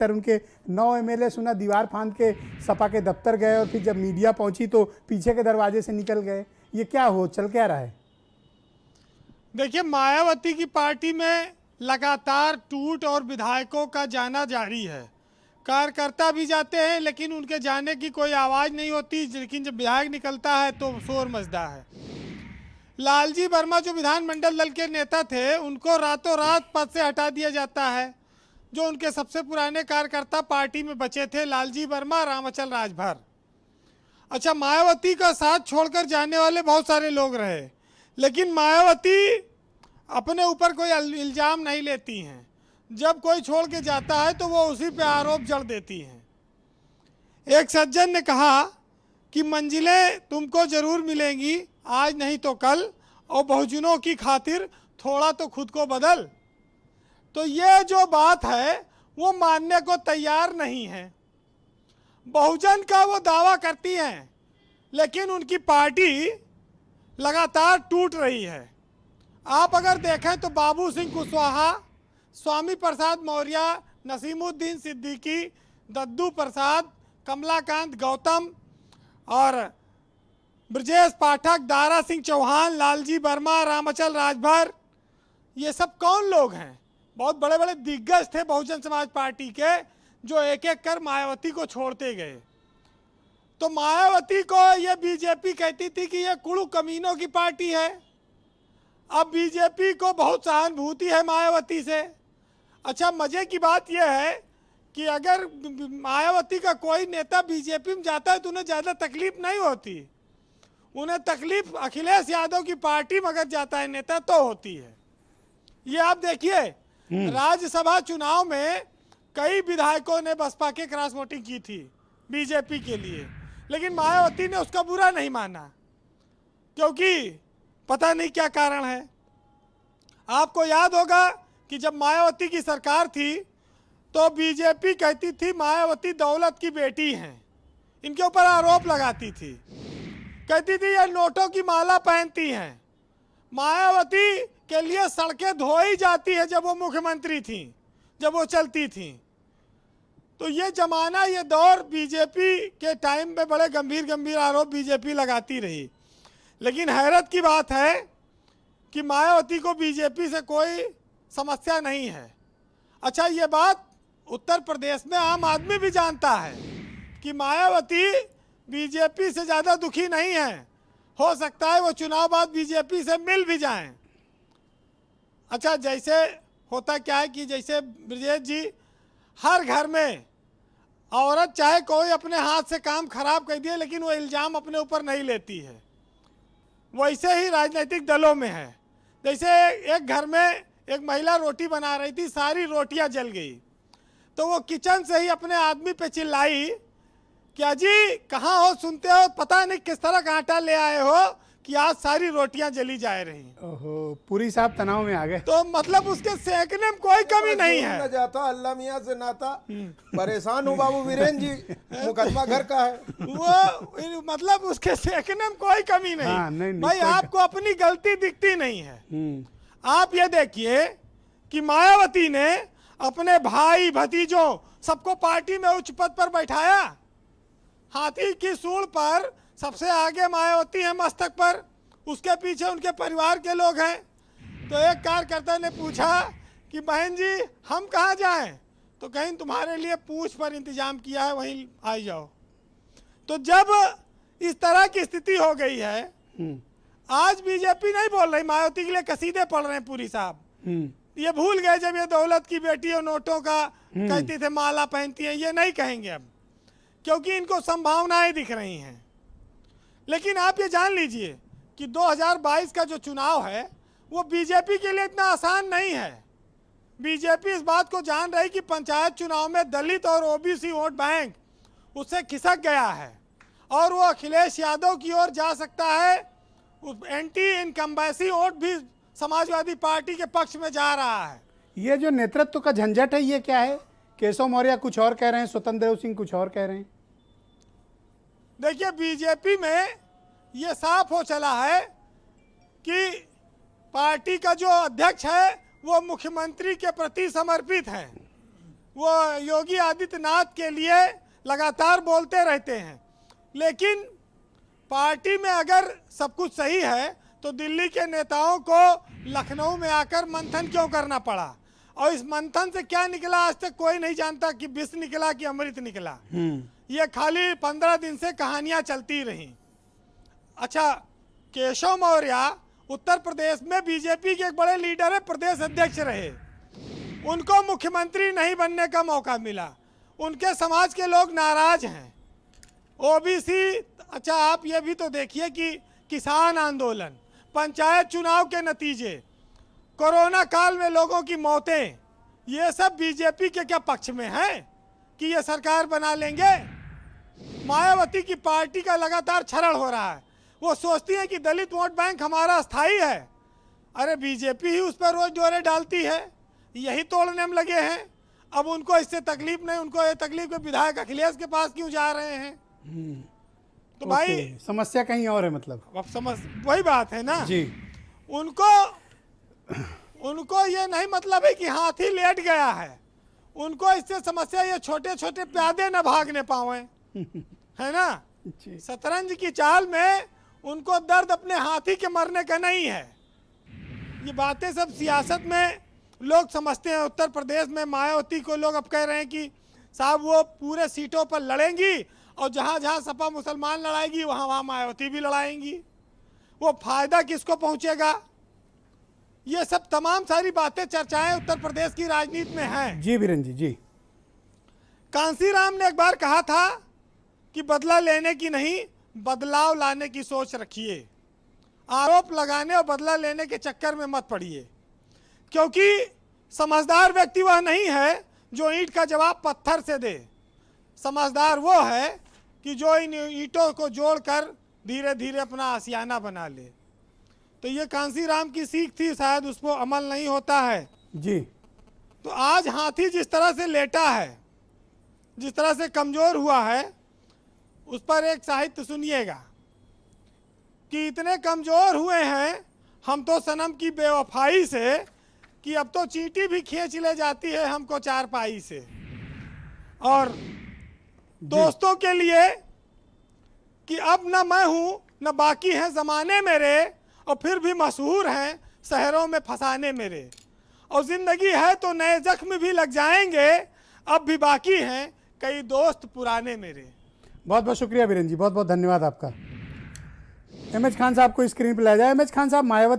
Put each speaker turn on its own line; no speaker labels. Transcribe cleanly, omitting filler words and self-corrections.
उनके 9 एमएलए सुना दीवार फांद के सपा के दफ्तर गए और फिर जब मीडिया पहुंची तो पीछे के दरवाजे से निकल गए। ये क्या चल क्या रहा है?
देखिए, मायावती की पार्टी में लगातार टूट और विधायकों का जाना जारी है। कार्यकर्ता भी जाते हैं लेकिन उनके जाने की कोई आवाज़ नहीं होती, लेकिन जब विधायक निकलता है तो शोर मचता है। लालजी वर्मा जो विधानमंडल दल के नेता थे, उनको रातों रात पद से हटा दिया जाता है। जो उनके सबसे पुराने कार्यकर्ता पार्टी में बचे थे, लालजी वर्मा, रामअचल राजभर। अच्छा, मायावती का साथ छोड़कर जाने वाले बहुत सारे लोग रहे, लेकिन मायावती अपने ऊपर कोई इल्ज़ाम नहीं लेती हैं। जब कोई छोड़ के जाता है तो वो उसी पे आरोप जड़ देती हैं। एक सज्जन ने कहा कि मंजिलें तुमको ज़रूर मिलेंगी, आज नहीं तो कल, और बहुजनों की खातिर थोड़ा तो खुद को बदल। तो ये जो बात है वो मानने को तैयार नहीं है। बहुजन का वो दावा करती हैं, लेकिन उनकी पार्टी लगातार टूट रही है। आप अगर देखें तो बाबू सिंह कुशवाहा, स्वामी प्रसाद मौर्य, नसीमुद्दीन सिद्दीकी, दद्दू प्रसाद, कमलाकांत गौतम और ब्रजेश पाठक, दारा सिंह चौहान, लालजी वर्मा, रामअचल राजभर, ये सब कौन लोग हैं? बहुत बड़े बड़े दिग्गज थे बहुजन समाज पार्टी के, जो एक एक कर मायावती को छोड़ते गए। तो मायावती को ये बीजेपी कहती थी कि ये कुड़ू कमीनों की पार्टी है। अब बीजेपी को बहुत सहानुभूति है मायावती से। अच्छा, मज़े की बात यह है कि अगर मायावती का कोई नेता बीजेपी में जाता है तो उन्हें ज़्यादा तकलीफ नहीं होती। उन्हें तकलीफ अखिलेश यादव की पार्टी में अगर जाता है नेता तो होती है। ये आप देखिए, राज्यसभा चुनाव में कई विधायकों ने बसपा के क्रॉस वोटिंग की थी बीजेपी के लिए, लेकिन मायावती ने उसका बुरा नहीं माना, क्योंकि पता नहीं क्या कारण है। आपको याद होगा कि जब मायावती की सरकार थी तो बीजेपी कहती थी मायावती दौलत की बेटी हैं, इनके ऊपर आरोप लगाती थी, कहती थी ये नोटों की माला पहनती हैं। मायावती के लिए सड़कें धोई जाती है जब वो मुख्यमंत्री थी, जब वो चलती थी। तो ये जमाना, ये दौर बीजेपी के टाइम पे बड़े गंभीर गंभीर आरोप बीजेपी लगाती रही। लेकिन हैरत की बात है कि मायावती को बीजेपी से कोई समस्या नहीं है। अच्छा, ये बात उत्तर प्रदेश में आम आदमी भी जानता है कि मायावती बीजेपी से ज़्यादा दुखी नहीं है। हो सकता है वो चुनाव बाद बीजेपी से मिल भी जाएं। अच्छा, जैसे होता क्या है कि जैसे ब्रजेश जी, हर घर में औरत चाहे कोई अपने हाथ से काम खराब कर दिए लेकिन वो इल्ज़ाम अपने ऊपर नहीं लेती है। वैसे ही राजनीतिक दलों में है। जैसे एक घर में एक महिला रोटी बना रही थी, सारी रोटियां जल गई, तो वो किचन से ही अपने आदमी पे चिल्लाई कि अजी कहाँ हो, सुनते हो, पता नहीं किस तरह का आटा ले आए हो कि आज सारी रोटियां जली जा रही।
ओहो, पूरी साहब तनाव में आ गए।
तो मतलब उसके सेकने में कोई कमी नहीं है।
जाता अल्लाह मियां से नाता, परेशान हूँ बाबू वीरेंद्र जी, मुकदमा घर का है।
वो मतलब उसके सेकने में कोई कमी नहीं।
हाँ, नहीं,
भाई आपको अपनी गलती दिखती नहीं है। आप ये देखिए कि मायावती ने अपने भाई भतीजों सबको पार्टी में उच्च पद पर बैठाया। हाथी की सूंड पर सबसे आगे मायावती है मस्तक पर, उसके पीछे उनके परिवार के लोग हैं। तो एक कार्यकर्ता ने पूछा कि बहन जी हम कहाँ जाएं? तो कहीं तुम्हारे लिए पूंछ पर इंतजाम किया है, वहीं आ जाओ। तो जब इस तरह की स्थिति हो गई है, आज बीजेपी नहीं बोल रही, मायावती के लिए कसीदे पढ़ रहे हैं पूरी साहब। ये भूल गए जब ये दौलत की बेटी और नोटों का कहती थे माला पहनती है, ये नहीं कहेंगे अब, क्योंकि इनको संभावनाएं दिख रही हैं। लेकिन आप ये जान लीजिए कि 2022 का जो चुनाव है वो बीजेपी के लिए इतना आसान नहीं है। बीजेपी इस बात को जान रही कि पंचायत चुनाव में दलित और ओबीसी वोट बैंक उससे खिसक गया है और वो अखिलेश यादव की ओर जा सकता है। एंटी इनकम्बेंसी वोट भी समाजवादी पार्टी के पक्ष में जा रहा है।
ये जो नेतृत्व का झंझट है, ये क्या है? केशव मौर्य कुछ और कह रहे हैं, स्वतंत्र देव सिंह कुछ और कह रहे हैं।
देखिए, बीजेपी में ये साफ हो चला है कि पार्टी का जो अध्यक्ष है वो मुख्यमंत्री के प्रति समर्पित है। वो योगी आदित्यनाथ के लिए लगातार बोलते रहते हैं, लेकिन पार्टी में अगर सब कुछ सही है तो दिल्ली के नेताओं को लखनऊ में आकर मंथन क्यों करना पड़ा, और इस मंथन से क्या निकला आज तक कोई नहीं जानता कि विष निकला कि अमृत निकला। ये खाली 15 दिन से कहानियां चलती रहीं। अच्छा, केशव मौर्य उत्तर प्रदेश में बीजेपी के एक बड़े लीडर है, प्रदेश अध्यक्ष रहे, उनको मुख्यमंत्री नहीं बनने का मौका मिला, उनके समाज के लोग नाराज हैं। ओबीसी, अच्छा आप ये भी तो देखिए कि किसान आंदोलन, पंचायत चुनाव के नतीजे, कोरोना काल में लोगों की मौतें, ये सब बीजेपी के क्या पक्ष में है कि ये सरकार बना लेंगे। मायावती की पार्टी का लगातार क्षरण हो रहा है। वो सोचती है कि दलित वोट बैंक हमारा स्थायी है, अरे बीजेपी ही उस पर रोज डोरे डालती है, यही तोड़ने में लगे हैं। अब उनको इससे तकलीफ नहीं, उनको ये तकलीफ है विधायक अखिलेश के पास क्यों जा रहे हैं। तो भाई
समस्या कहीं और है, मतलब
अब समझ वही बात है ना
जी।
उनको ये नहीं मतलब है कि हाथी लेट गया है, उनको इससे समस्या ये छोटे छोटे प्यादे न भागने पावे, है ना। शतरंज की चाल में उनको दर्द अपने हाथी के मरने का नहीं है। ये बातें सब सियासत में लोग समझते हैं। उत्तर प्रदेश में मायावती को लोग अब कह रहे हैं कि साहब वो पूरे सीटों पर लड़ेंगी, और जहाँ जहाँ सपा मुसलमान लड़ाएगी वहाँ वहाँ मायावती भी लड़ाएंगी। वो फायदा किसको पहुँचेगा, ये सब तमाम सारी बातें चर्चाएं उत्तर प्रदेश की राजनीति में हैं।
जी बीरेन जी।
कांसीराम ने एक बार कहा था कि बदला लेने की नहीं, बदलाव लाने की सोच रखिए। आरोप लगाने और बदला लेने के चक्कर में मत पड़िए, क्योंकि समझदार व्यक्ति वह नहीं है जो ईंट का जवाब पत्थर से दे। समझदार वो है कि जो इन ईंटों को जोड़कर धीरे धीरे अपना आशियाना बना ले। तो ये कांसीराम की सीख थी, शायद उस पर अमल नहीं होता है
जी।
तो आज हाथी जिस तरह से लेटा है, जिस तरह से कमजोर हुआ है, उस पर एक साहित्य सुनिएगा कि इतने कमजोर हुए हैं हम तो सनम की बेवफाई से कि अब तो चींटी भी खींच ले जाती है हमको चारपाई से। और दोस्तों के लिए कि अब न मैं हूं न बाकी हैं ज़माने मेरे, और फिर भी मशहूर हैं शहरों में फसाने मेरे। और ज़िंदगी है तो नए जख्म भी लग जाएंगे, अब भी बाकी हैं कई दोस्त पुराने मेरे।
बहुत बहुत शुक्रिया बीरेन जी, बहुत बहुत धन्यवाद आपका। एम एच खान साहब को स्क्रीन पर लाया जाए। एम एच खान साहब, मायावती